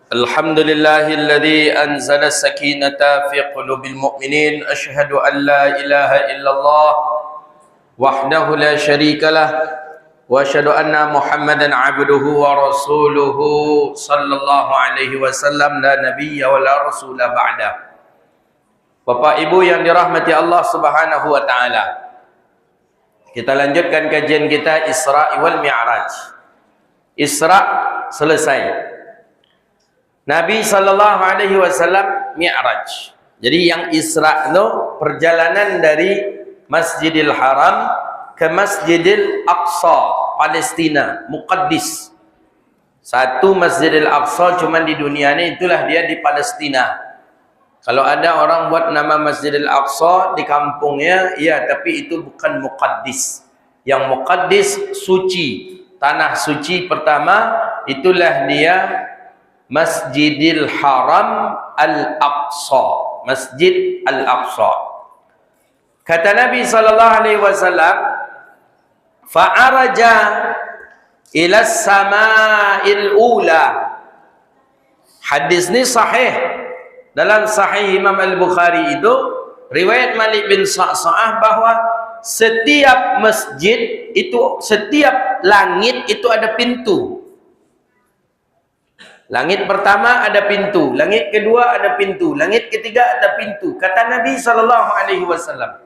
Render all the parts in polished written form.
الحمد لله الذي أنزل السكينة في قلوب المؤمنين أشهد أن لا إله إلا الله وحده لا شريك له وأشهد أن محمدا عبده ورسوله صلى الله عليه وسلم لا نبي ولا رسول بعده. Bapak Ibu yang dirahmati Allah Subhanahu wa taala. Kita lanjutkan kajian kita Isra wal Mi'raj. Isra selesai. Nabi sallallahu alaihi wasallam Mi'raj. Jadi yang Isra itu perjalanan dari Masjidil Haram ke Masjidil Aqsa, Palestina, Muqaddis. Satu Masjidil Aqsa cuma di dunia ini, itulah dia di Palestina. Kalau ada orang buat nama Masjidil Aqsa di kampungnya, ya, tapi itu bukan Muqaddis. Yang Muqaddis suci, tanah suci pertama, itulah dia Masjidil Haram Al-Aqsa, Masjid Al-Aqsa. Kata Nabi sallallahu alaihi wasallam, fa'araja ila sama'il ula. Hadis ni sahih. Dalam Sahih Imam Al-Bukhari itu riwayat Malik bin Sa'sa'ah bahwa setiap masjid itu, setiap langit itu ada pintu. Langit pertama ada pintu, langit kedua ada pintu, langit ketiga ada pintu. Kata Nabi sallallahu alaihi wasallam,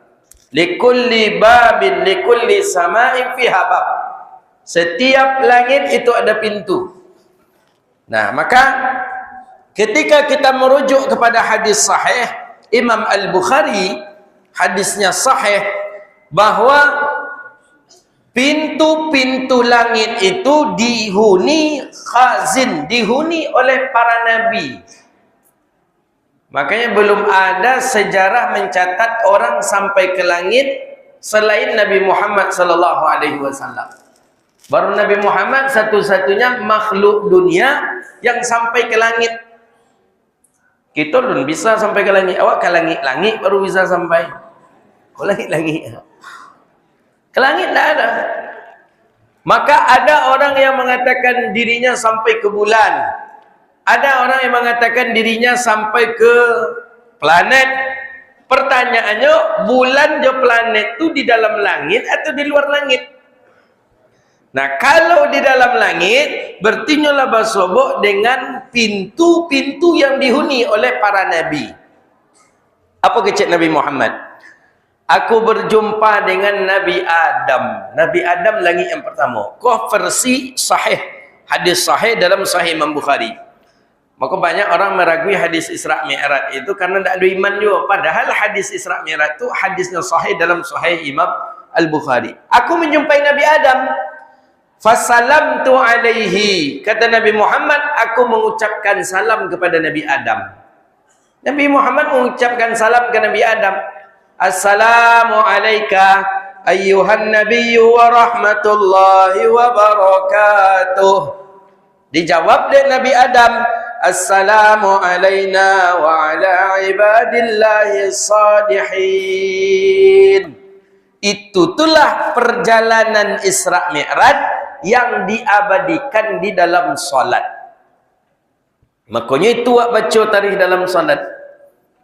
likulli babin likulli sama'in fiha bab. Setiap langit itu ada pintu. Nah, maka ketika kita merujuk kepada hadis sahih Imam Al-Bukhari, hadisnya sahih bahwa pintu-pintu langit itu dihuni khazin, dihuni oleh para nabi. Makanya belum ada sejarah mencatat orang sampai ke langit selain Nabi Muhammad sallallahu alaihi wasallam. Baru Nabi Muhammad satu-satunya makhluk dunia yang sampai ke langit. Kita belum bisa sampai ke langit. Awak ke langit-langit baru bisa sampai. Ke langit-langit. Ke langit tidak ada. Maka ada orang yang mengatakan dirinya sampai ke bulan. Ada orang yang mengatakan dirinya sampai ke planet. Pertanyaannya, bulan dan planet itu di dalam langit atau di luar langit? Nah, kalau di dalam langit, bertinyolah bersobok dengan pintu-pintu yang dihuni oleh para nabi. Apa kecek Nabi Muhammad? Aku berjumpa dengan Nabi Adam. Nabi Adam langit yang pertama. Kau versi sahih. Hadis sahih dalam Sahih Imam Bukhari. Maka banyak orang meragui hadis Isra Mi'raj itu karena tidak ada iman juga. Padahal hadis Isra Mi'raj itu hadisnya sahih dalam Sahih Imam Al-Bukhari. Aku menjumpai Nabi Adam. Fasalamtu alaihi. Kata Nabi Muhammad, aku mengucapkan salam kepada Nabi Adam. Nabi Muhammad mengucapkan salam ke Nabi Adam. Assalamu alayka ayyuhan nabiyyu wa rahmatullahi wa barakatuh. Dijawab oleh Nabi Adam, Assalamu alayna wa ala ibadillahi salihin. Itulah perjalanan Isra Mi'raj yang diabadikan di dalam solat. Makanya itu awak baca tarikh dalam solat.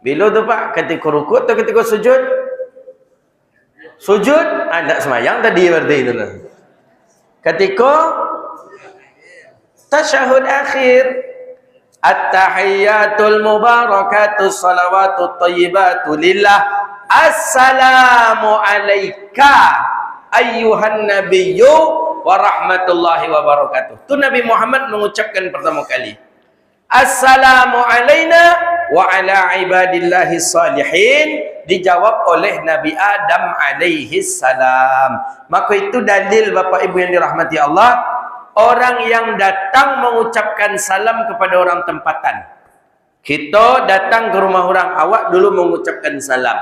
Bila tu Pak? Ketika rukuk atau ketika sujud? Sujud? Tak semayang tadi berarti itu lah. Ketika tasyahud akhir. At-tahiyyatul mubarakatus salawatut tayyibatu lillah. Assalamu alayka ayyuhan nabiyyu wa rahmatullahi wa barakatuh. Itu Nabi Muhammad mengucapkan pertama kali. Assalamu alayna wa ala ibadillahi salihin. Dijawab oleh Nabi Adam alaihi salam. Maka itu dalil Bapak Ibu yang dirahmati Allah. Orang yang datang mengucapkan salam kepada orang tempatan. Kita datang ke rumah orang, awak dulu mengucapkan salam.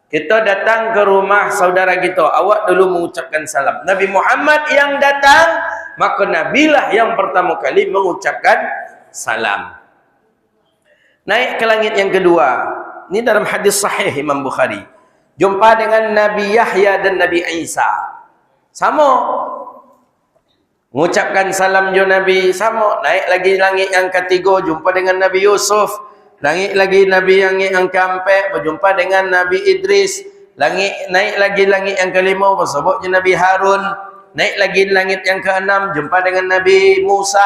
Kita datang ke rumah saudara kita, awak dulu mengucapkan salam. Nabi Muhammad yang datang, maka Nabilah yang pertama kali mengucapkan salam. Naik ke langit yang kedua. Ini dalam hadis sahih Imam Bukhari. Jumpa dengan Nabi Yahya dan Nabi Isa. Sama. Mengucapkan salam jo Nabi sama. Naik lagi langit yang ketiga, jumpa dengan Nabi Yusuf. Langit lagi Nabi yang keempat, berjumpa dengan Nabi Idris. Naik lagi langit yang kelima, bersebut je Nabi Harun. Naik lagi langit yang keenam, jumpa dengan Nabi Musa.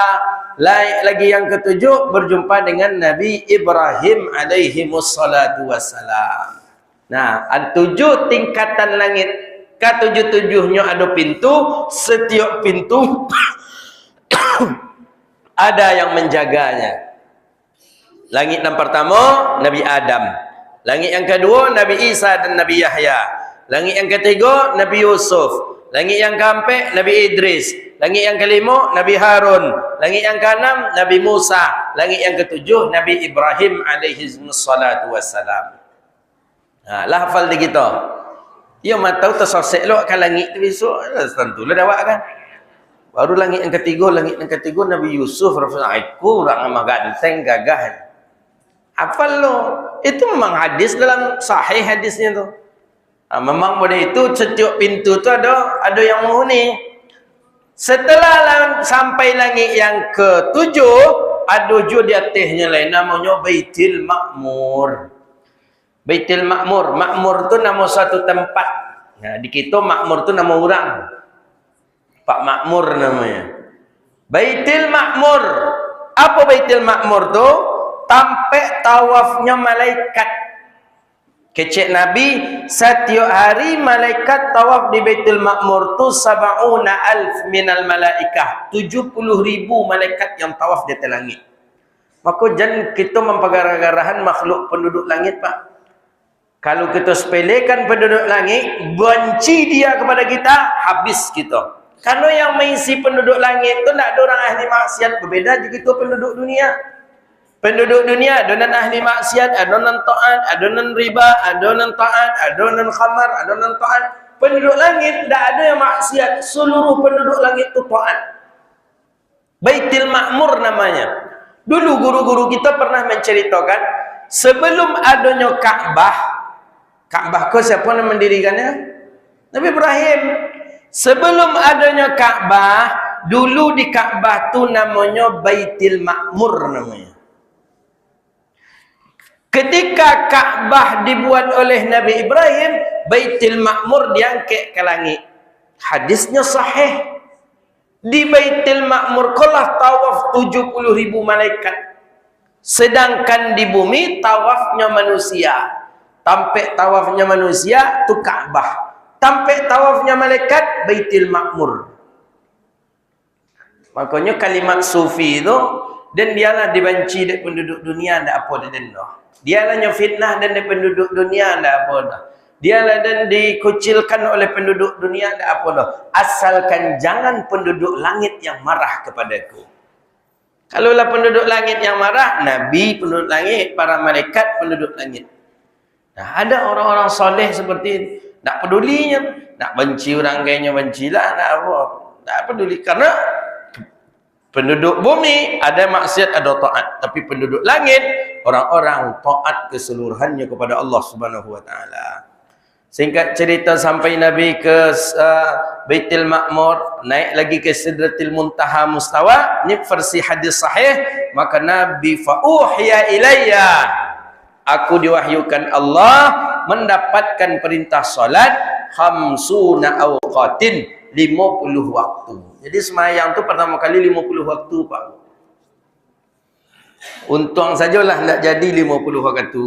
Naik lagi yang ketujuh, berjumpa dengan Nabi Ibrahim alaihi wassalatu wassalam. Nah, ada 7 tingkatan langit. Ketujuh-tujuhnya ada pintu. Setiap pintu ada yang menjaganya. Langit yang pertama, Nabi Adam. Langit yang kedua, Nabi Isa dan Nabi Yahya. Langit yang ketiga, Nabi Yusuf. Langit yang keempat, Nabi Idris. Langit yang kelima, Nabi Harun. Langit yang keenam, Nabi Musa. Langit yang ketujuh, Nabi Ibrahim alaihi wassalatu wassalam. Lah hafal di kita. Ya matau tersosek lo ke langit tu besok. Tentulah dah awak kan. Baru langit yang ketiga, Nabi Yusuf. Aku orang amat ganteng, gagah. Hafal lo. Itu memang hadis dalam sahih hadisnya tu. Memang pada itu setiap pintu tu ada yang menghuni. Setelah sampai langit yang ketujuh, ada juga di atasnya lain namanya Baitul Ma'mur. Baitul Ma'mur. Ma'mur tu nama satu tempat. Nah, di kita Ma'mur tu nama orang. Pak Ma'mur namanya. Baitul Ma'mur. Apa Baitul Ma'mur tu? Tampak tawafnya malaikat. Kecek Nabi, setiap hari malaikat tawaf di Baitul Ma'mur tu 70,000 minal malaikah. 70,000 malaikat yang tawaf di atas langit. Maka jangan kita mempergarah-garahan makhluk penduduk langit, Pak. Kalau kita sepelekan penduduk langit, benci dia kepada kita, habis kita. Karena yang mengisi penduduk langit tu nak ada orang ahli maksiat, berbeza juga itu penduduk dunia. Penduduk dunia ada non ahli maksiat, ada non taat, ada non riba, ada non taat, ada non khamar, ada non taat. Penduduk langit tak ada yang maksiat, seluruh penduduk langit itu taat. Baitul Ma'mur namanya. Dulu guru-guru kita pernah menceritakan sebelum adanya Ka'bah. Ka'bah ke siapa yang mendirikannya? Nabi Ibrahim. Sebelum adanya Ka'bah, dulu di Ka'bah tu namanya Baitul Ma'mur namanya. Ketika Ka'bah dibuat oleh Nabi Ibrahim, Baitul Ma'mur diangkat ke langit. Hadisnya sahih. Di Baitul Ma'mur kalah tawaf 70,000 malaikat. Sedangkan di bumi tawafnya manusia. Tampak tawafnya manusia tu Ka'bah. Tampak tawafnya malaikat Baitul Ma'mur. Makanya kalimat sufi itu, dan dialah dibenci dari penduduk dunia, tidak apa dia dendah. Dialah yang fitnah dan dari penduduk dunia, tidak apa dah. Dialah dan dikucilkan oleh penduduk dunia, tidak apa dah. Asalkan jangan penduduk langit yang marah kepadaku. Kalaulah penduduk langit yang marah, Nabi penduduk langit, para malaikat penduduk langit. Nah, ada orang-orang soleh seperti itu. Tak pedulinya. Nak benci orang kayaknya bencilah, tak apa. Tak peduli. Karena penduduk bumi ada maksiat, ada taat. Tapi penduduk langit, orang-orang taat keseluruhannya kepada Allah Subhanahu wa taala. Singkat cerita sampai Nabi ke Baitul Ma'mur, naik lagi ke Sidratil Muntaha Mustawa, ni versi hadis sahih, maka Nabi fa'uhiya ilayya, aku diwahyukan Allah mendapatkan perintah salat khamsuna awqatin, 50 waktu. Jadi semayang tu pertama kali 50 waktu, Pak. Untung sajalah nak jadi 50 waktu.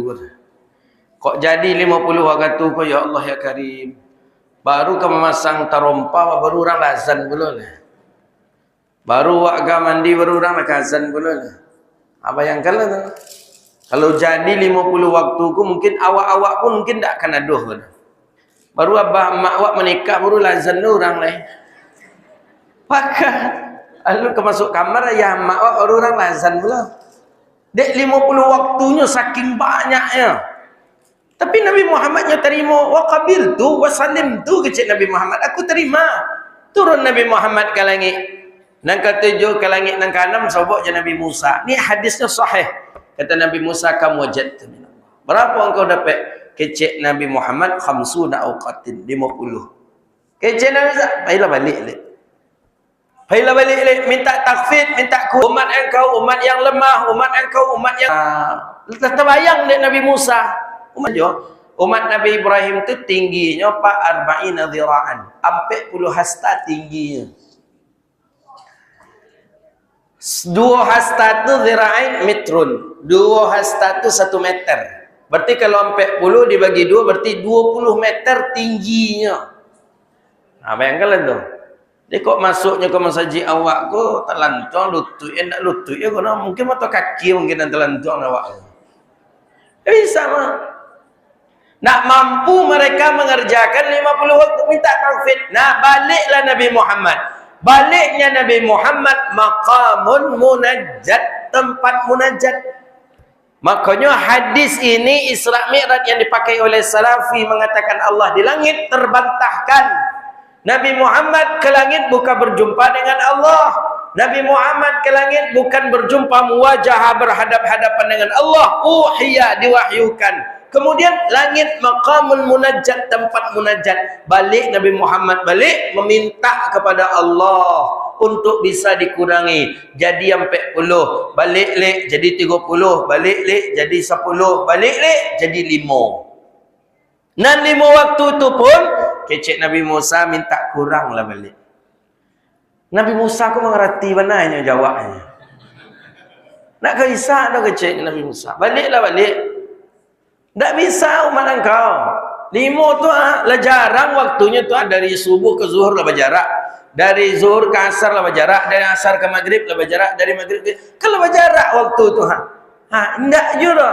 Kok jadi 50 waktu kok, ya Allah ya Karim. Baru ke memasang tarompa, baru orang lazan pula lah. Baru warga mandi, baru orang azan pula lah. Apa yang kalah tu? Kalau jadi 50 waktu ku, mungkin awak-awak pun mungkin tak akan aduh pun. Baru abah mak awak menikah, baru lazan tu orang lain. Maka lalu ke masuk kamar, ya mak awak baru orang lazan pula. Dek 50 waktunya saking banyaknya. Tapi Nabi Muhammadnya terima. Wa qabil tu wa salim tu, kecik Nabi Muhammad. Aku terima. Turun Nabi Muhammad ke langit. Nang ketujuh ke langit, nang keenam sobok je Nabi Musa. Ni hadisnya sahih. Kata Nabi Musa, kamu wajadtu min Allah. Berapa engkau dapat? Kecik Nabi Muhammad, khamsuna awqatin, 50. Kecik Nabi Musa, baiklah balik. Bila balik minta takfir, minta umat engkau, umat yang lemah, umat engkau, umat yang terbayang dek Nabi Musa. Umat Nabi Ibrahim tu tingginya pak arba'ina dhira'an, 40 hasta tingginya. 2 hasta tu dhira'in metrun, 2 hasta tu 1 meter. Berarti kalau 40 dibagi 2 berarti 20 meter tingginya. Nah, bayangkanlah tu. Dia kok masuknya ke masjid awak ko terlantung lutut, nak lutut ya kena mungkin mata kaki mungkin dan terlantung awak. Bisa mah. Nak mampu mereka mengerjakan 50 waktu minta taufik. Nah, baliklah Nabi Muhammad. Baliknya Nabi Muhammad maqamun munajjat, tempat munajat. Makanya hadis ini Isra Mi'raj yang dipakai oleh Salafi mengatakan Allah di langit terbantahkan. Nabi Muhammad ke langit bukan berjumpa dengan Allah. Nabi Muhammad ke langit bukan berjumpa muwajahah berhadap-hadapan dengan Allah. Uhiya, diwahyukan. Kemudian langit maqamul munajjat, tempat munajat. Balik Nabi Muhammad balik meminta kepada Allah untuk bisa dikurangi. Jadi 40, balik lek jadi 30, balik lek jadi 10, balik lek jadi 5. Dan 5 waktu itu pun kecek Nabi Musa minta kurang lah balik. Nabi Musa aku mengerti benarnya jawabnya. Nak kisah dah kecek Nabi Musa. Baliklah balik. Tak bisa umat engkau. 5 tu lah jarang waktunya tu dari subuh ke zuhur lah berjarak. Dari zuhur ke asar lah berjarak. Dari asar ke maghrib lah berjarak. Dari maghrib ke... Kalau berjarak waktu tu enggak juga.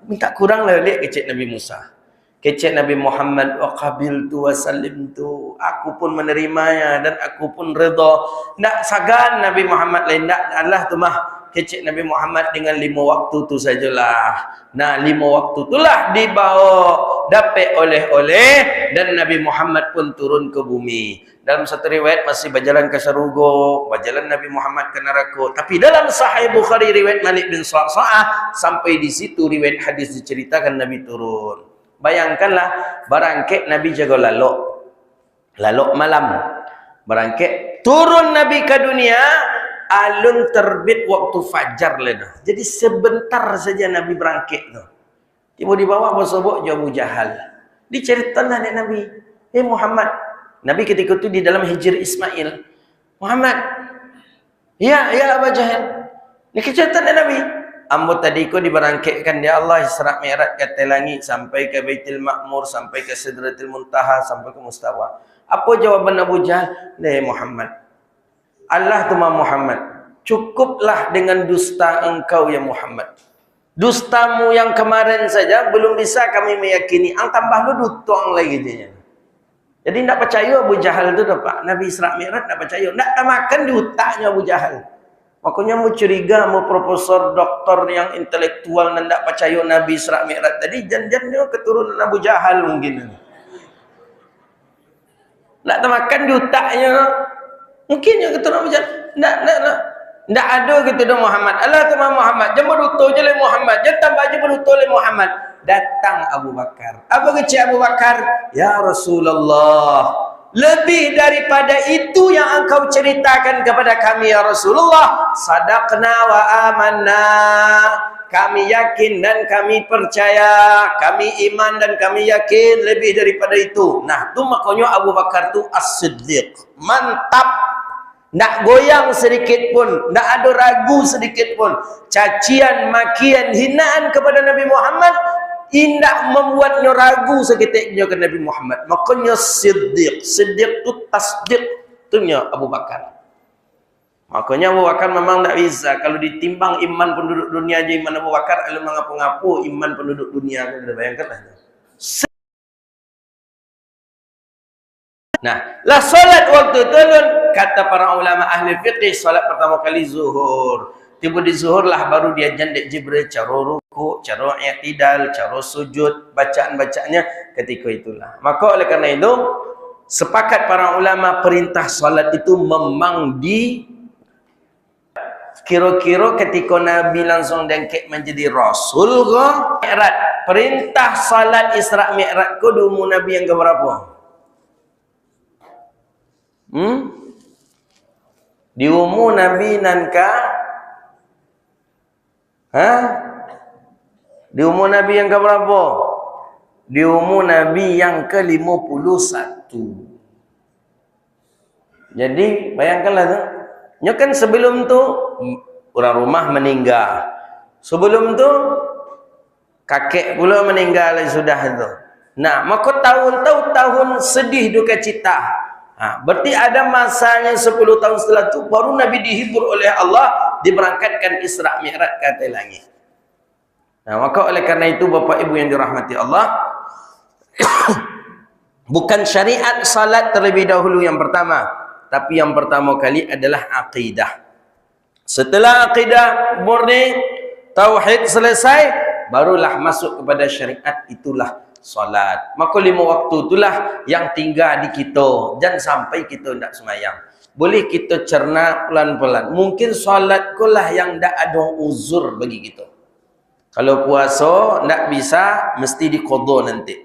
Minta kurang lah balik kecek Nabi Musa. Kecek Nabi Muhammad wa qabiltu wa salimtu. Aku pun menerimanya dan aku pun redha. Tak sagan Nabi Muhammad lain tak Allah tu mah. Kecek Nabi Muhammad dengan 5 waktu tu sajalah. Nah, 5 waktu itulah dibawa dapat oleh-oleh dan Nabi Muhammad pun turun ke bumi. Dalam satu riwayat masih berjalan ke Syarugh, berjalan Nabi Muhammad ke neraka. Tapi dalam Sahih Bukhari riwayat Malik bin Sa'sa'ah sampai di situ riwayat hadis diceritakan Nabi turun. Bayangkanlah barangkit Nabi jaga lalok malam. Barangkit turun Nabi ke dunia alun terbit waktu fajar lah. Jadi sebentar saja Nabi berangkit tu. Tiba di bawah bersobok Abu Jahal. Diceritakan oleh Nabi, Muhammad. Nabi ketika itu di dalam hijr Ismail. Muhammad. Ya Abu Jahal. Ini cerita Nabi. Ambo tadi ko diberangkitkan dia Allah Isra Mi'raj ke langit sampai ke Baitul Ma'mur, sampai ke Sidratul Muntaha, sampai ke Mustawa. Apa jawaban Abu Jahal? Muhammad. Allah tu Muhammad, cukuplah dengan dusta engkau ya Muhammad. Dustamu yang kemarin saja belum bisa kami meyakini. Ang tambah lu dutong lagi dia. Jadi tidak percaya Abu Jahal tu Pak. Nabi Isra Mi'raj tidak percaya. Tidak makan di otaknya Abu Jahal. Makanya mau curiga, mau profesor, doktor yang intelektual dan tidak percaya Nabi Isra Mi'raj tadi jangan-jangan keturunan Abu Jahal mungkin. Tidak makan di otaknya. Mungkin yang keturunan Abu Jahal. Tak ada gitu dah Muhammad. Allah tu Muhammad. Jangan berutuh je oleh Muhammad. Jangan tambah je berutuh oleh Muhammad. Datang Abu Bakar. Apa kecik Abu Bakar? Ya Rasulullah. Lebih daripada itu yang engkau ceritakan kepada kami ya Rasulullah. Sadaqna wa amanna. Kami yakin dan kami percaya. Kami iman dan kami yakin lebih daripada itu. Nah, tu makanya Abu Bakar tu as-siddiq. Mantap. Tak goyang sedikit pun. Tak ada ragu sedikit pun. Cacian, makian, hinaan kepada Nabi Muhammad. Tidak membuatnya ragu seketiknya ke Nabi Muhammad. Makanya siddiq. Siddiq itu tasdiq. Itunya Abu Bakar. Makanya Abu Bakar memang tak bisa. Kalau ditimbang iman penduduk dunia aja iman Abu Bakar. Kalau mengapu-ngapu iman penduduk dunia. Bayangkanlah. Nah, lah solat waktu itu kata para ulama ahli fiqih solat pertama kali zuhur. Tiba di zuhur lah baru dia jandek Jibril cara ruku, cara i'tidal, cara sujud, bacaan-bacaannya ketika itulah. Maka oleh kerana itu sepakat para ulama perintah solat itu memang di kira-kira ketika Nabi langsung dengkek menjadi Rasul ke Mi'raj. Perintah solat Isra Mi'raj ke umur Nabi yang keberapa? Di umur Nabi nanka di umur Nabi yang ke berapa? Di umur Nabi yang ke-51. Jadi bayangkanlah tu. Kan sebelum tu orang rumah meninggal. Sebelum tu kakek pula meninggal sudah itu. Nah, maka tahun sedih duka cita. Berarti ada masanya 10 tahun setelah itu baru Nabi dihibur oleh Allah, diberangkatkan Isra Mi'raj ke atas langit. Nah, maka oleh karena itu Bapak Ibu yang dirahmati Allah, bukan syariat salat terlebih dahulu yang pertama, tapi yang pertama kali adalah akidah. Setelah akidah murni, tauhid selesai, barulah masuk kepada syariat, itulah salat. Maka 5 waktu itulah yang tinggal di kita. Jangan sampai kita tidak semayang. Boleh kita cerna pelan-pelan. Mungkin salat kulah yang tidak ada uzur bagi kita. Kalau puasa tidak bisa, mesti diqadha nanti.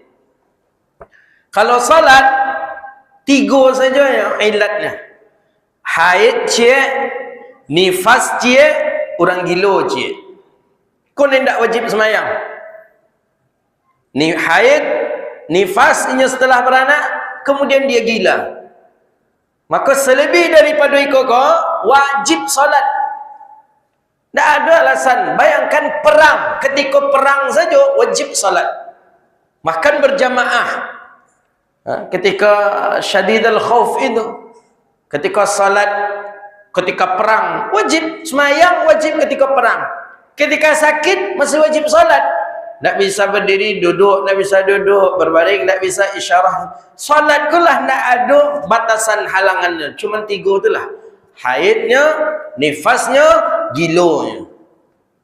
Kalau salat 3 saja yang ilatnya. Haid cie, nifas cie, orang gila cie. Kau tidak wajib semayang. Ni haid, nifas inya setelah beranak, kemudian dia gila. Maka selebih daripada itu kau wajib salat. Tak ada alasan. Bayangkan perang, ketika perang saja wajib salat. Makan berjamaah. Ketika syadidul khauf itu, ketika salat, ketika perang wajib semayang, wajib ketika perang. Ketika sakit masih wajib salat. Tak bisa berdiri, duduk, tak bisa duduk, berbaring, tak bisa isyarah. Salat kulah tak ada batasan halangannya. Cuma 3 itulah. Haidnya, nifasnya, gilonya.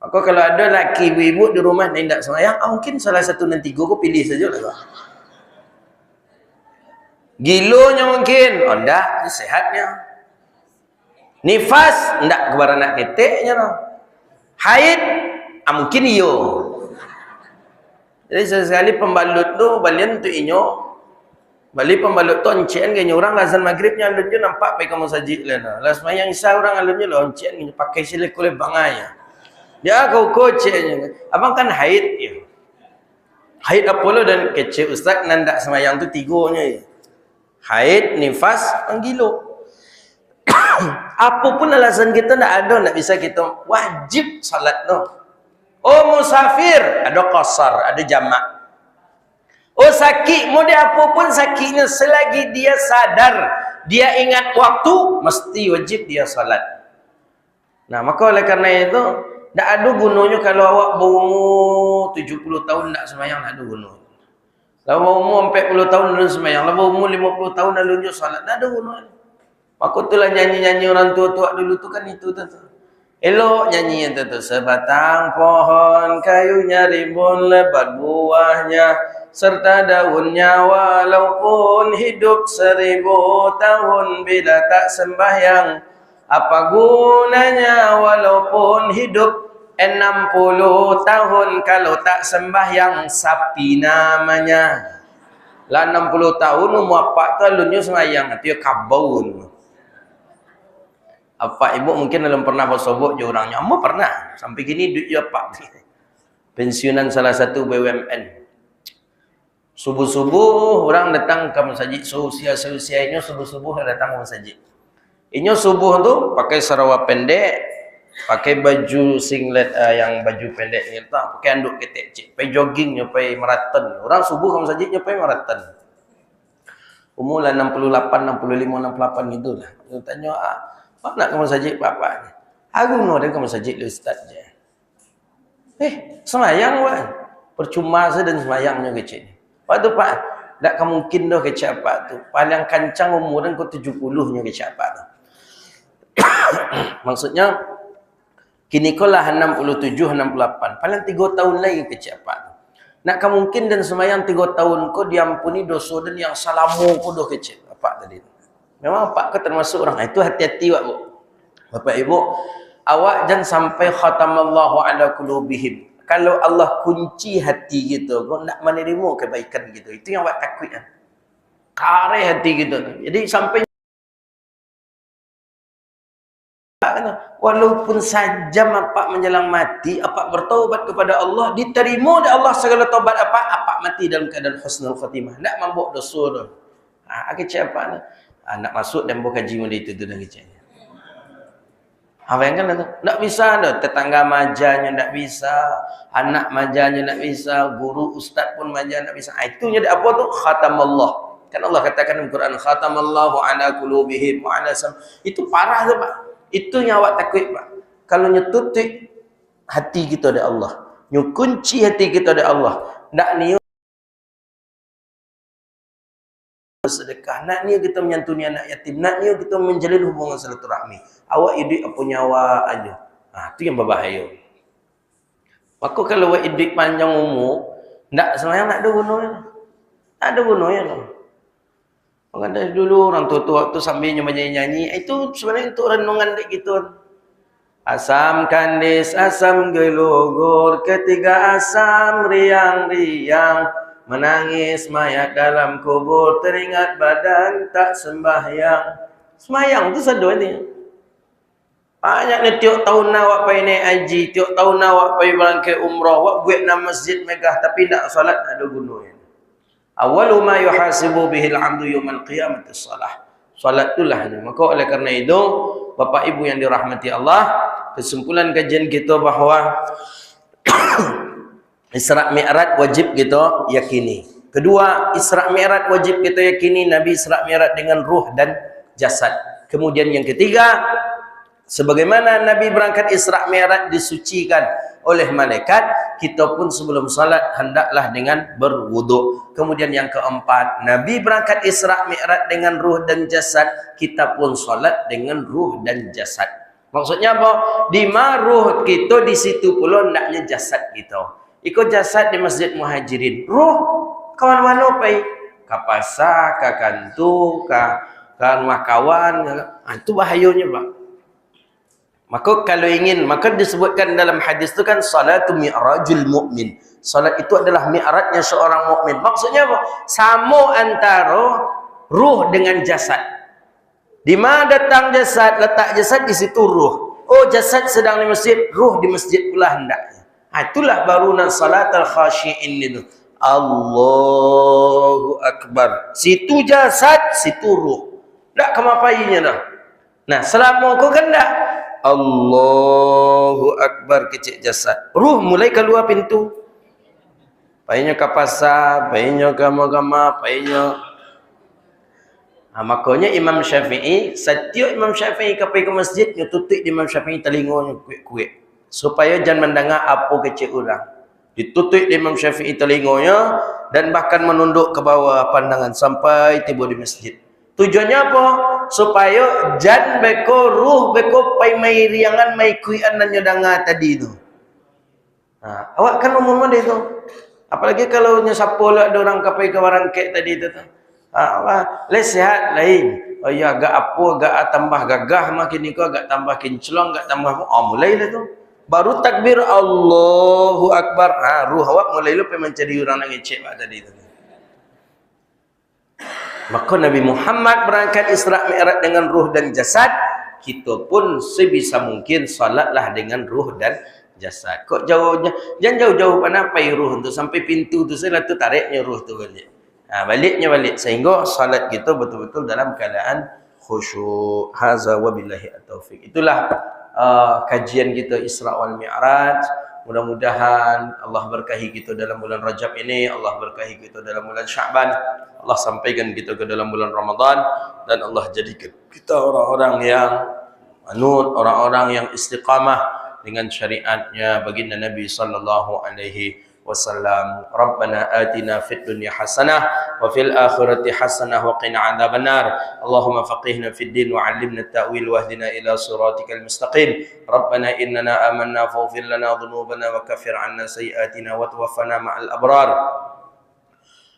Maka kalau ada laki ibu-ibu di rumah yang tak semayang, mungkin salah satu dan 3 kau pilih sajalah. Gilonya mungkin, tak, sehatnya. Nifas, tak kebar anak keteknya. Haid, mungkin iyo. Jadi sesekali pembalut tu balian tu inyo. Balik pembalut tu encen kayaknya orang azan maghribnya alunnya nampak pakai kamu sajik lah. Las mayang isa orang alunnya lo encen pakai silek kulit bangaya. Dia kau kocenya. Abang kan haid ya. Haid apa lo dan kece ustaz nandak semayang tu 3-nya ya. Haid, nifas, anggilo. Apapun alasan kita tak ada, tak bisa kita wajib salat tu. Oh musafir, ada qasar, ada jamak. Oh sakit, mau dia apapun sakitnya, selagi dia sadar, dia ingat waktu, mesti wajib dia salat. Nah, maka oleh karena itu, tak ada gunanya kalau awak berumur 70 tahun tak semayang, tak ada gunanya. Kalau umur 40 tahun belum semayang, kalau umur 50 tahun belum salat, tak ada gunanya. Maka itulah nyanyi-nyanyi orang tua-tua dulu tu kan itu tu. Elok nyanyi yang tu. Sebatang pohon kayunya rimbun lebat buahnya serta daunnya walaupun hidup 1000 tahun bila tak sembahyang. Apa gunanya walaupun hidup 60 tahun kalau tak sembahyang, sapi namanya. Lah 60 tahun umur apa tu alunnya sembahyang, itu ya kabun. Apa ibu mungkin belum pernah bersobok je orangnya. Amma pernah. Sampai gini duit je apa. Pensiunan salah satu BUMN. Subuh-subuh orang datang ke masjid. Seusia ini subuh-subuh datang ke masjid. Ini subuh tu pakai sarawak pendek. Pakai baju singlet yang baju pendek ni tak. Pakai anduk ketek cik. Pakai jogging, pakai maraton. Orang subuh ke masjid, pakai maraton. Umur lah 68, 65, 68 gitu lah. Dia tanya, Pak nak ke masjid Bapak ni? Aku nak dia ke masjid Ustaz je. Semayang Pak. Percuma saya dan semayangnya kecil. Pak tu Pak, tak mungkin dah kecil apa tu. Paling kancang umur dan kau 70-nya kecil apa tu. Maksudnya, kini kau lah 67, 68. Paling 3 tahun lagi kecil apa tu. Nak mungkin dan semayang 3 tahun kau diampuni dosa dan yang salamu kau dah kecil. Apa tadi tu. Memang Pak ke termasuk orang itu, hati-hati Bapak Ibu, awak jangan sampai khatamallahu ala qulubihim. Kalau Allah kunci hati gitu, kau nak menerima kebaikan gitu. Itu yang awak takut kan. Kare hati gitu. Jadi sampai Walaupun sajam apa menjelang mati, apa bertaubat kepada Allah, diterima oleh Allah segala taubat apa mati dalam keadaan husnul khatimah. Nak mabuk dosa tu. Kecil apa? Nak masuk dan buka jiwa dia itu dan kecilnya. Apa yang kan tu? Tak bisa tu. Tetangga majanya tak bisa, anak majanya tak bisa, guru ustaz pun majanya tak bisa. Itunya apa tu? Khatamallah. Kan Allah katakan dalam Quran, khatamallahu ala qulubihim wa ala sam. Itu parah tu, Pak. Itu yang awak takut, Pak. Kalau nyetutik hati kita dari Allah, nyukunci hati kita dari Allah, nak niat sedekah, nak niat kita menyantuni anak yatim, nak niat kita menjalin hubungan silaturahmi. Awak hidup apa nyawa aja. Itu yang berbahaya. Maka kalau awak hidup panjang umur, tak semayang tak ada gunanya. Tak ada gunanya. Orang dari dulu orang tua-tua tu sambil nyanyi-nyanyi, itu sebenarnya untuk renungan dek gitu. Asam kandis, asam gelogur, ketiga asam riang-riang, menangis mayat dalam kubur, teringat badan tak sembahyang. Sembahyang tu sadar ni. Banyaknya tiap tahun awak pergi naik haji, tiap tahun awak pergi berangkat umrah, awak buat nama masjid megah tapi tak solat, tak ada gunanya. Awalu ma yuhasibu bihil abdu yawmal qiyamati salah. Salat itulah ni. Maka oleh kerana itu, Bapak Ibu yang dirahmati Allah, kesimpulan kajian kita bahawa Isra' Mi'raj wajib kita yakini. Kedua, Isra' Mi'raj wajib kita yakini Nabi Isra' Mi'raj dengan ruh dan jasad. Kemudian yang ketiga, sebagaimana Nabi berangkat Isra' Mi'raj disucikan oleh malaikat, kita pun sebelum salat hendaklah dengan berwuduk. Kemudian yang keempat, Nabi berangkat Isra' Mi'raj dengan ruh dan jasad, kita pun salat dengan ruh dan jasad. Maksudnya apa? Di mana ruh kita, di situ pula hendaknya jasad kita. Ikut jasad di Masjid Muhajirin. Ruh kawan-kawan pergi ke pasar, ke kantor, ke rumah kawan. Itu bahayanya, Pak. Maka kalau ingin, maka disebutkan dalam hadis itu kan salatu mi'rajul mu'min. Salat itu adalah mi'rajnya seorang mukmin. Maksudnya apa? Sama antara ruh dengan jasad. Di mana datang jasad, letak jasad di situ ruh. Oh, jasad sedang di masjid, ruh di masjid pula hendaknya. Itulah barunan salatul khashi'in itu. Allahu Akbar. Situ jasad, situ ruh. Tak kemapainya dah. Nah, selama kau kan tak? Allahu Akbar kecil jasad. Ruh mulai keluar pintu. Payahnya ke pasar, payahnya ke agama, payahnya. Makanya Imam Syafi'i, setiap Imam Syafi'i pergi ke masjid, dia tutup di Imam Syafi'i telinganya kuat-kuat. Supaya jangan mendengar apa kecil orang. Ditutup di Imam Syafi'i telinganya dan bahkan menunduk ke bawah pandangan sampai tiba di masjid. Tujuannya apa? Supaya jan beko ruh beko pai mai riangan mai kuian dan nyodanga tadi itu. Awak kan umum dia tu. Apalagi kalau nyasapo lah ada orang kapai ke warangkek tadi itu tu. Les sehat lain. Oh ya agak apa agak tambah gagah makin ni ko agak tambah kinclong agak tambah mulai lah tu. Baru takbir Allahu Akbar. Ruh awak mulai lu pai mencari orang nang ngecek tadi tu. Maka Nabi Muhammad berangkat Isra' Mi'raj dengan ruh dan jasad, kita pun sebisa mungkin salatlah dengan ruh dan jasad. Kok jauhnya, jangan jauh-jauh panapai ruh tu sampai pintu tu saya tu tariknya ruh tu balik. Baliknya balik sehingga salat kita betul-betul dalam keadaan khusyuk. Haza wabillahi at-taufiq. Itulah kajian kita Isra' wal Mi'raj. Mudah-mudahan Allah berkahi kita dalam bulan Rajab ini, Allah berkahi kita dalam bulan Sya'ban, Allah sampaikan kita ke dalam bulan Ramadan, dan Allah jadikan kita orang-orang yang manut, orang-orang yang istiqamah dengan syariatnya baginda Nabi sallallahu alaihi wasallam. Rabbana atina fid dunya hasanah wa fil akhirati hasanah wa qina adzabannar. Allahumma faqihna fid din wa 'allimna at-ta'wil wahdina ila siratikal mustaqim. Rabbana innana amanna faghfir lana dhunubana wa kaffir 'anna sayyi'atina wa tawaffana ma'al abrar.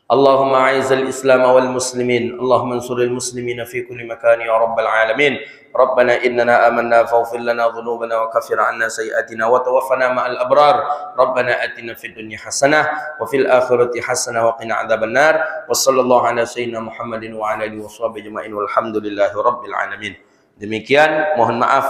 اللهم أعز الإسلام والمسلمين اللهم انصر المسلمين في كل مكان يا رب العالمين ربنا إننا آمنا فاغفر لنا ذنوبنا وكفر عنا سيئاتنا وتوفنا مع الأبرار ربنا آتنا في الدنيا حسنة وفي الآخرة حسنة وقنا عذاب النار وصلى الله على سيدنا محمد وعلى آله وصحبه أجمعين والحمد لله رب العالمين. Demikian, mohon maaf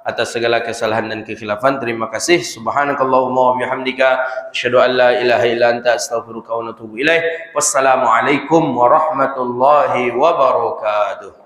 Atas segala kesalahan dan kekhilafan, terima kasih. Subhanakallahumma wa bihamdika asyhadu an la ilaha illa anta astaghfiruka wa atubu ilaik. Wassalamualaikum warahmatullahi wabarakatuh.